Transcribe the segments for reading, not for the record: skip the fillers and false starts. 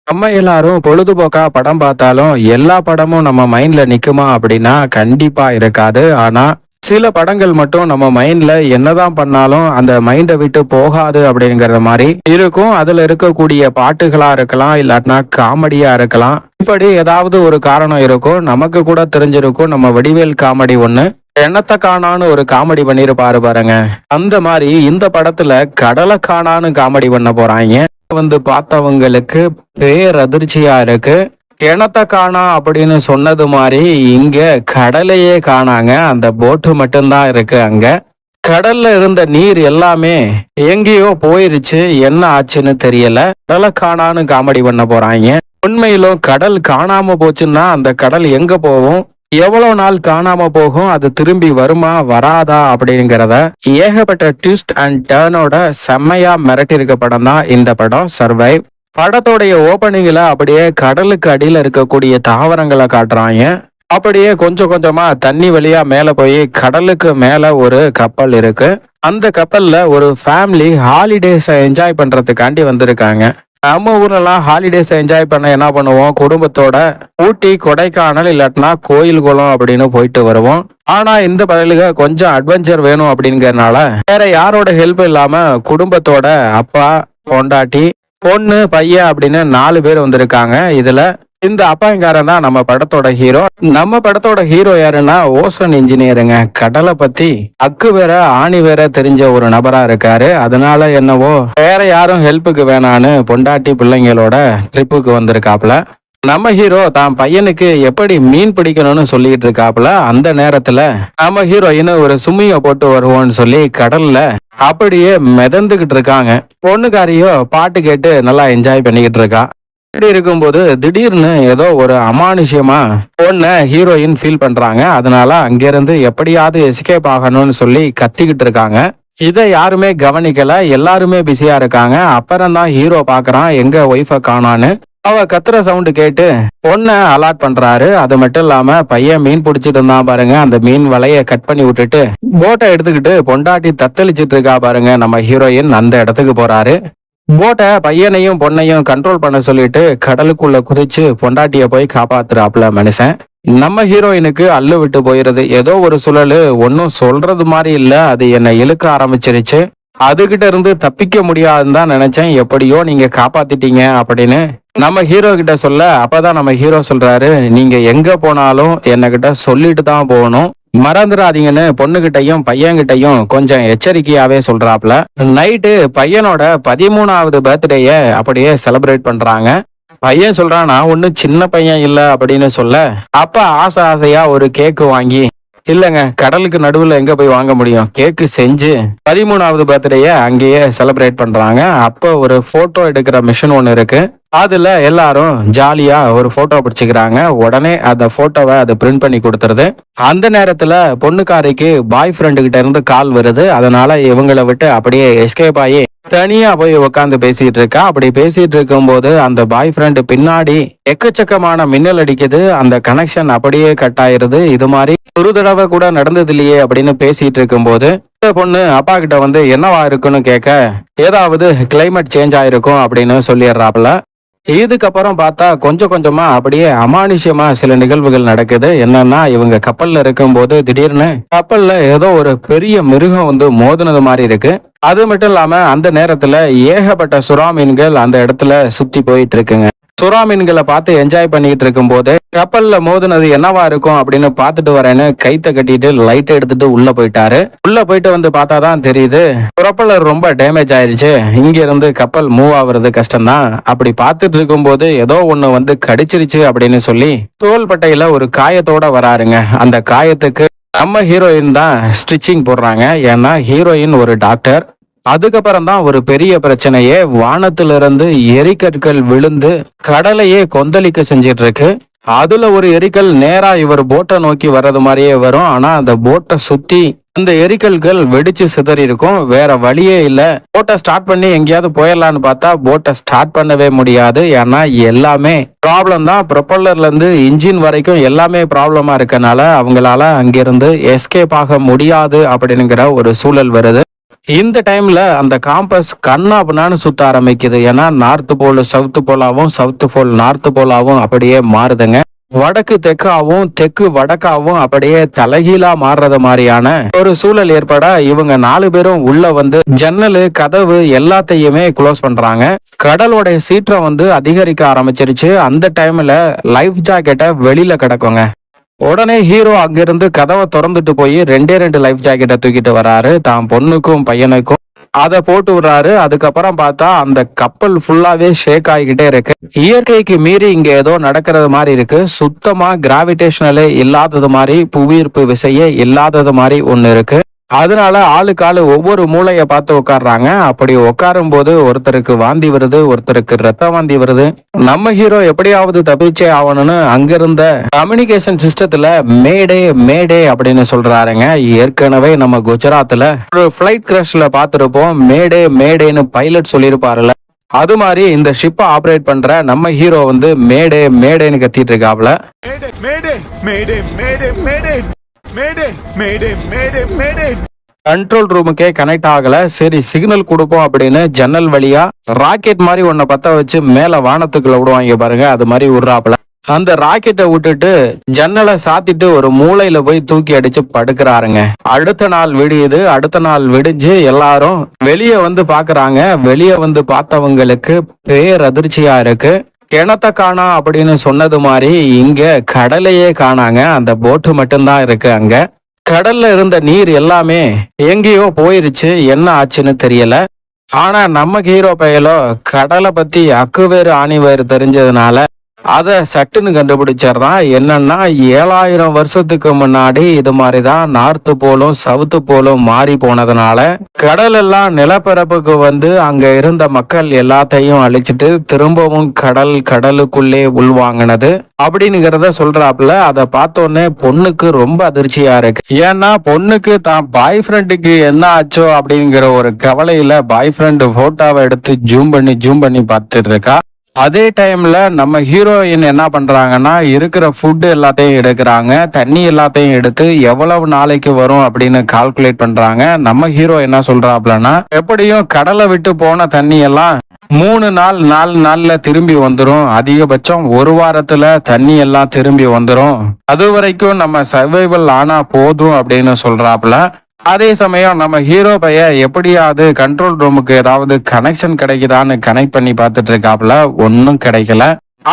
நம்ம எல்லாரும் பொழுதுபோக்கா படம் பார்த்தாலும் எல்லா படமும் நம்ம மைண்ட்ல நிக்குமா அப்படின்னா கண்டிப்பா இருக்காது. ஆனா சில படங்கள் மட்டும் நம்ம மைண்ட்ல என்னதான் பண்ணாலும் அந்த மைண்டை விட்டு போகாது அப்படிங்கிற மாதிரி இருக்கும். அதுல இருக்கக்கூடிய பாட்டுகளா இருக்கலாம், இல்லாட்டினா காமெடியா இருக்கலாம். இப்படி ஏதாவது ஒரு காரணம் இருக்கும். நமக்கு கூட தெரிஞ்சிருக்கும், நம்ம வடிவேல் காமெடி ஒண்ணு எண்ணத்தை காணான்னு ஒரு காமெடி பண்ணிருப்பாரு பாருங்க. அந்த மாதிரி இந்த படத்துல கடலை காணான்னு காமெடி பண்ண போறாங்க. பார்த்தவங்களுக்கு பேரதிர்ச்சியா இருக்கு. கிணத்த காணா அப்படின்னு சொன்னது மாதிரி இங்க கடலையே காணாங்க. அந்த போட்டு மட்டும்தான் இருக்கு. அங்க கடல்ல இருந்த நீர் எல்லாமே எங்கேயோ போயிருச்சு. என்ன ஆச்சுன்னு தெரியல. கடலை காணான்னு காமெடி பண்ண போறாங்க. உண்மையிலும் கடல் காணாம போச்சுன்னா அந்த கடல் எங்க போகும், எவ்வளவு நாள் காணாம போகும், அது திரும்பி வருமா வராதா அப்படிங்கிறத ஏகப்பட்ட ட்விஸ்ட் அண்ட் டர்னோட செம்மையா மிரட்டிருக்க படம் தான் இந்த படம் சர்வைவ். படத்தோடைய ஓபனிங்ல அப்படியே கடலுக்கு அடியில இருக்கக்கூடிய தாவரங்களை காட்டுறாங்க. அப்படியே கொஞ்சம் கொஞ்சமா தண்ணி வழியா மேல போய் கடலுக்கு மேல ஒரு கப்பல் இருக்கு. அந்த கப்பல்ல ஒரு ஃபேமிலி ஹாலிடேஸை என்ஜாய் பண்றதுக்காண்டி வந்திருக்காங்க. நம்ம ஊர்லாம் ஹாலிடேஸ் என்ஜாய் பண்ண என்ன பண்ணுவோம், குடும்பத்தோட ஊட்டி கொடைக்கானல் இல்லாட்டினா கோயில் குளம் அப்படின்னு போயிட்டு வருவோம். ஆனா இந்த பகுதியில கொஞ்சம் அட்வென்ச்சர் வேணும் அப்படிங்கறதுனால வேற யாரோட ஹெல்ப் இல்லாம குடும்பத்தோட அப்பா, பொண்டாட்டி, பொண்ணு, பையன் அப்படின்னு 4 பேர் வந்திருக்காங்க. இதுல இந்த அப்பாங்காரன் தான் நம்ம படத்தோட ஹீரோ. நம்ம படத்தோட ஹீரோ யாருன்னா ஓசன் இன்ஜினியருங்க. கடலை பத்தி அக்கு வேற ஆணி வேற தெரிஞ்ச ஒரு நபரா இருக்காரு. அதனால என்னவோ வேற யாரும் ஹெல்ப்புக்கு வேணான்னு பொண்டாட்டி பிள்ளைங்களோட ட்ரிப்புக்கு வந்திருக்காப்ல. நம்ம ஹீரோ தான் பையனுக்கு எப்படி மீன் பிடிக்கணும்னு சொல்லிட்டு இருக்காப்ல. அந்த நேரத்துல நம்ம ஹீரோயின் ஒரு சும்மிய போட்டு வருவோம்னு சொல்லி கடல்ல அப்படியே மிதந்துகிட்டு இருக்காங்க. பொண்ணுக்காரியோ பாட்டு கேட்டு நல்லா என்ஜாய் பண்ணிக்கிட்டு இருக்கா. இப்படி இருக்கும்போது திடீர்னு ஏதோ ஒரு அமானுஷ்யமா பொண்ண ஹீரோயின் ஃபீல் பண்றாங்க. அதனால அங்கிருந்து எப்படியாவது எஸ்கேப் ஆகணும்னு சொல்லி கத்திக்கிட்டு இருக்காங்க. இதை யாருமே கவனிக்கல, எல்லாருமே பிஸியா இருக்காங்க. அப்புறம் தான் ஹீரோ பாக்குறான் எங்க ஒய்ஃபை காணான்னு. அவ கத்துற சவுண்டு கேட்டு பொண்ணை அலாட் பண்றாரு. அது மட்டும் இல்லாம பையன் மீன் பிடிச்சிட்டு இருந்தான் பாருங்க. அந்த மீன் வலைய கட் பண்ணி விட்டுட்டு போட்டை எடுத்துக்கிட்டு பொண்டாட்டி தத்தளிச்சிட்டு இருக்கா பாருங்க. நம்ம ஹீரோயின் அந்த இடத்துக்கு போறாரு. போட்டை பையனையும் பொண்ணையும் கண்ட்ரோல் பண்ண சொல்லிட்டு கடலுக்குள்ள குதிச்சு பொண்டாட்டிய போய் காப்பாத்துறாப்ல மனுஷன். நம்ம ஹீரோயினுக்கு அல்லு விட்டு போயிருது. ஏதோ ஒரு சுழலு, ஒன்னும் சொல்றது மாதிரி இல்ல, அது என்னை இழுக்க ஆரம்பிச்சிருச்சு. அதுகிட்ட இருந்து தப்பிக்க முடியாதுன்னு தான் நினைச்சேன். எப்படியோ நீங்க காப்பாத்திட்டீங்க அப்படின்னு நம்ம ஹீரோ கிட்ட சொல்ல, அப்பதான் நம்ம ஹீரோ சொல்றாரு, நீங்க எங்க போனாலும் என்கிட்ட சொல்லிட்டு தான் போகணும், மறந்துடாதீங்கன்னு பொண்ணுகிட்டையும் பையன்கிட்டையும் கொஞ்சம் எச்சரிக்கையாவே சொல்றாப்ல. நைட்டு பையனோட 13வது பர்த்டேய அப்படியே செலிப்ரேட் பண்றாங்க. பையன் சொல்றான், நான் ஒன்னும் சின்ன பையன் இல்ல அப்படின்னு சொல்ல, அப்ப ஆசை ஆசையா ஒரு கேக்கு வாங்கி, இல்லங்க கடலுக்கு நடுவுல எங்க போய் வாங்க முடியும், கேக்கு செஞ்சு 13வது பர்த்டேய அங்கேயே செலிப்ரேட் பண்றாங்க. அப்போ ஒரு போட்டோ எடுக்கிற மிஷின் ஒண்ணு இருக்கு. அதுல எல்லாரும் ஜாலியா ஒரு போட்டோ பிடிச்சுக்கிறாங்க. உடனே அந்த போட்டோவை அது பிரிண்ட் பண்ணி கொடுத்துருது. அந்த நேரத்துல பொண்ணுக்காரிக்கு பாய் ஃப்ரெண்டு கிட்ட இருந்து கால் வருது. அதனால இவங்களை விட்டு அப்படியே எஸ்கேப் ஆகி தனியா போய் உட்காந்து பேசிட்டு இருக்கா. அப்படி பேசிட்டு இருக்கும் போது அந்த பாய் ஃப்ரெண்டு பின்னாடி எக்கச்சக்கமான மின்னல் அடிக்குது. அந்த கனெக்ஷன் அப்படியே கட் ஆயிருது. இது மாதிரி ஒரு தடவை கூட நடந்தது இல்லையே அப்படின்னு பேசிட்டு இருக்கும் போது பொண்ணு அப்பா கிட்ட வந்து என்னவா இருக்குன்னு கேட்க, ஏதாவது கிளைமேட் சேஞ்ச் ஆயிருக்கும் அப்படின்னு சொல்லிடுறாப்புல. இதுக்கப்புறம் பார்த்தா கொஞ்சம் கொஞ்சமா அப்படியே அமானுஷ்யமா சில நிகழ்வுகள் நடக்குது. என்னன்னா, இவங்க கப்பல்ல இருக்கும்போது திடீர்னு கப்பல்ல ஏதோ ஒரு பெரிய மிருகம் வந்து மோதினது மாதிரி இருக்கு. அது மட்டும் இல்லாம அந்த நேரத்துல ஏகப்பட்ட சுறா மீன்கள் அந்த இடத்துல சுத்தி போயிட்டு இருக்குங்க. சுறா மீன்களை பார்த்து என்ஜாய் பண்ணிட்டு இருக்கும் போது கப்பல்ல மோதுனது என்னவா இருக்கும் அப்படின்னு பார்த்துட்டு வரேன்னு கைத்த கட்டிட்டு லைட் எடுத்துட்டு உள்ள போயிட்டாரு. உள்ள போயிட்டு வந்து பார்த்தாதான் தெரியுது ப்ரொப்பல்லர் ரொம்ப டேமேஜ் ஆயிருச்சு. இங்க இருந்து கப்பல் மூவ் ஆகுறது கஷ்டம்தான். அப்படி பார்த்துட்டு இருக்கும் போது ஏதோ ஒண்ணு வந்து கடிச்சிருச்சு அப்படின்னு சொல்லி தோள்பட்டையில ஒரு காயத்தோட வராருங்க. அந்த காயத்துக்கு நம்ம ஹீரோயின் தான் ஸ்டிச்சிங் போடுறாங்க. ஏன்னா ஹீரோயின் ஒரு டாக்டர். அதுக்கப்புறம் தான் ஒரு பெரிய பிரச்சனையே, வானத்திலிருந்து எரிக்கற்கள் விழுந்து கடலையே கொந்தளிக்க செஞ்சிட்டு இருக்கு. அதுல ஒரு எரிக்கல் நேரா இவர் போட்டை நோக்கி வர்றது மாதிரியே வரும். ஆனா அந்த போட்டை சுத்தி அந்த எரிக்கல்கள் வெடிச்சு சிதறி இருக்கும். வேற வழியே இல்ல. போட்டை ஸ்டார்ட் பண்ணி எங்கேயாவது போயிடலான்னு பார்த்தா போட்டை ஸ்டார்ட் பண்ணவே முடியாது. ஏன்னா எல்லாமே ப்ராப்ளம் தான். ப்ரொப்பல்லர்ல இருந்து இன்ஜின் வரைக்கும் எல்லாமே ப்ராப்ளமா இருக்கனால அவங்களால அங்கிருந்து எஸ்கேப் ஆக முடியாது அப்படிங்கிற ஒரு சூழல் வருது. இந்த டைம்ல அந்த காம்பஸ் கண்ணா பின்னான்னு சுத்த ஆரம்பிக்குது. ஏன்னா நார்த் போல் சவுத் போலாவும், சவுத் போல் நார்த் போலாவும் அப்படியே மாறுதுங்க. வடக்கு தெற்காவும் தெற்கு வடக்காவும் அப்படியே தலைகீழா மாறுறது மாதிரியான ஒரு சூழல் ஏற்பட இவங்க 4 பேரும் உள்ள வந்து ஜன்னலு கதவு எல்லாத்தையுமே க்ளோஸ் பண்றாங்க. கடலோட சீற்றம் வந்து அதிகரிக்க ஆரம்பிச்சிருச்சு. அந்த டைம்ல லைஃப் ஜாக்கெட்டை வெளியில கிடக்குங்க. உடனே ஹீரோ அங்கிருந்து கதவை திறந்துட்டு போய் 2 லைஃப் ஜாக்கெட்டை தூக்கிட்டு வராரு. தான் பொண்ணுக்கும் பையனுக்கும் அதை போட்டு விடுறாரு. அதுக்கப்புறம் பார்த்தா அந்த கப்பல் ஃபுல்லாவே ஷேக் ஆகிக்கிட்டே இருக்கு. இயற்கைக்கு மீறி இங்க ஏதோ நடக்கிறது மாதிரி இருக்கு. சுத்தமா கிராவிடேஷனலே இல்லாதது மாதிரி, புவியீர்ப்பு விசையே இல்லாதது மாதிரி ஒண்ணு இருக்கு. அதனால ஆளுக்கு ஆளு ஒவ்வொரு மூளைய பார்த்து உட்கார்றாங்க. அப்படி உட்காரும் போது ஒருத்தருக்கு வாந்தி வருது, ஒருத்தருக்கு ரத்த வாந்தி வருது. நம்ம ஹீரோ எப்படியாவது தப்பிச்சே ஆகணும்னு அங்கிருந்த கம்யூனிகேஷன் சிஸ்டத்துல மேடே மேடே அப்படின்னு சொல்றாருங்க. ஏற்கனவே நம்ம குஜராத்ல ஒரு பிளைட் கிராஷ்ல பார்த்திருப்போம், மேடே மேடேன்னு பைலட் சொல்லியிருப்பாருல. அது மாதிரி இந்த ஷிப்பை ஆபரேட் பண்ற நம்ம ஹீரோ வந்து மேடே மேடேன்னு கத்திட்டு இருக்காப்ல. கண்ட்ரோல் ரூமுக்கே கனெக்ட் ஆகல. சரி சிக்னல் கொடுப்போம் அப்படின்னு ஜன்னல் வழியா ராக்கெட் மாதிரி ஒன்ன பத்த வச்சு மேல வானத்துக்குள்ள விடுவாங்க பாருங்க, அது மாதிரி விடுறாப்புல. அந்த ராக்கெட்டை விட்டுட்டு ஜன்னலை சாத்திட்டு ஒரு மூளையில போய் தூக்கி அடிச்சு படுக்கிறாருங்க. அடுத்த நாள் விடியுது. அடுத்த நாள் விடிஞ்சு எல்லாரும் வெளியே வந்து பாக்குறாங்க. வெளியே வந்து பார்த்தவங்களுக்கு பேரதிர்ச்சியா இருக்கு. கிணத்த காணா அப்படின்னு சொன்னது மாதிரி இங்க கடலையே காணாங்க. அந்த போட்டு மட்டும்தான் இருக்கு. அங்க கடல்ல இருந்த நீர் எல்லாமே எங்கேயோ போயிருச்சு. என்ன ஆச்சுன்னு தெரியல. ஆனா நம்ம ஹீரோ பயலோ கடலை பத்தி அக்குவேறு ஆணிவேறு தெரிஞ்சதுனால அத சட்டுன்னு கண்டுபிடிச்சிடறான். என்னன்னா 7000 வருஷத்துக்கு முன்னாடி இது மாதிரிதான் நார்த்து போலும் சவுத்து போலும் மாறி போனதுனால கடல் எல்லாம் நிலப்பரப்புக்கு வந்து அங்க இருந்த மக்கள் எல்லாத்தையும் அழிச்சிட்டு திரும்பவும் கடலுக்குள்ளே உள்வாங்கினது அப்படின்னுங்கிறத சொல்றாப்புல. அதை பார்த்தோன்னே பொண்ணுக்கு ரொம்ப அதிர்ச்சியா இருக்கு. ஏன்னா பொண்ணுக்கு தான் பாய் ஃப்ரெண்டுக்கு என்ன ஆச்சோ அப்படிங்கிற ஒரு கவலையில பாய் ஃப்ரெண்டு போட்டோவை எடுத்து ஜூம் பண்ணி பார்த்துட்டு இருக்கா. அதே டைம்ல நம்ம ஹீரோயின் என்ன பண்றாங்கன்னா இருக்கிற ஃபுட் எல்லாத்தையும் எடுக்கிறாங்க, தண்ணி எல்லாத்தையும் எடுத்து எவ்வளவு நாளைக்கு வரும் அப்படின்னு கால்குலேட் பண்றாங்க. நம்ம ஹீரோ என்ன சொல்றாப்லன்னா, எப்படியும் கடலை விட்டு போன தண்ணி எல்லாம் 3 நாள் 4 நாள்ல திரும்பி வந்துரும். அதிகபட்சம் 1 வாரத்துல தண்ணி எல்லாம் திரும்பி வந்துரும். அது வரைக்கும் நம்ம சர்வைவல் ஆனா போதும் அப்படின்னு சொல்றாப்ல. அதே சமயம் நம்ம ஹீரோ பைய எப்படியாவது கண்ட்ரோல் ரூமுக்கு ஏதாவது கனெக்ஷன் கிடைக்குதான்னு கனெக்ட் பண்ணி பார்த்துட்டு இருக்காப்ல. ஒன்னும் கிடைக்கல.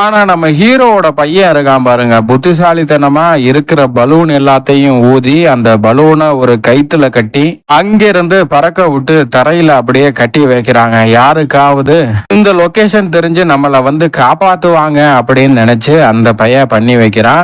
ஆனா நம்ம ஹீரோவோட பையன் இருக்கான் பாருங்க, புத்திசாலித்தனமா இருக்கிற பலூன் எல்லாத்தையும் ஊதி அந்த பலூனை ஒரு கைத்துல கட்டி அங்கிருந்து பறக்க விட்டு தரையில அப்படியே கட்டி வைக்கிறாங்க. யாருக்காவது இந்த லொகேஷன் தெரிஞ்சு நம்மள வந்து காப்பாத்துவாங்க அப்படின்னு நினைச்சு அந்த பையன் பண்ணி வைக்கிறான்.